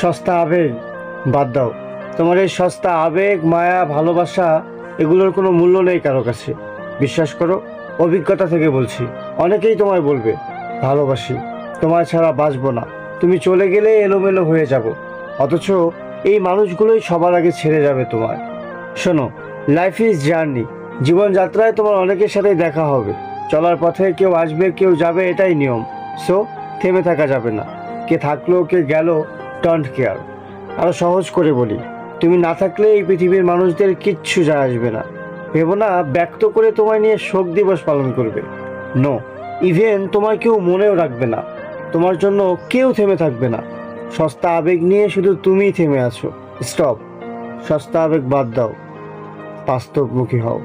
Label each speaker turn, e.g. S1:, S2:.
S1: সস্তা আবেগ বাদ দাও। তোমার এই সস্তা আবেগ, মায়া, ভালোবাসা এগুলোর কোনো মূল্য নেই কারো কাছে। বিশ্বাস করো, অভিজ্ঞতা থেকে বলছি। অনেকেই তোমায় বলবে ভালোবাসি, তোমায় ছাড়া বাঁচবো না, তুমি চলে গেলে এলোমেলো হয়ে যাব। অথচ এই মানুষগুলোই সবার আগে ছেড়ে যাবে তোমায়। শোনো, লাইফ ইজ জার্নি। জীবনযাত্রায় তোমার অনেকের সাথেই দেখা হবে। চলার পথে কেউ আসবে কেউ যাবে, এটাই নিয়ম। সো থেমে থাকা যাবে না। কে থাকলো কে গেল, ডোন্ট কেয়ার। আরো সহজ করে বলি, তুমি না থাকলে এই পৃথিবীর মানুষদের কিচ্ছু যায় আসবে না। ভেবো না ব্যক্ত করে তোমায় নিয়ে শোক দিবস পালন করবে। নো, ইভেন তোমার কেউ মনেও রাখবে না। তোমার জন্য কেউ থেমে থাকবে না। সস্তা আবেগ নিয়ে শুধু তুমিই থেমে আছো। স্টপ। সস্তা আবেগ বাদ দাও, বাস্তবমুখী হও।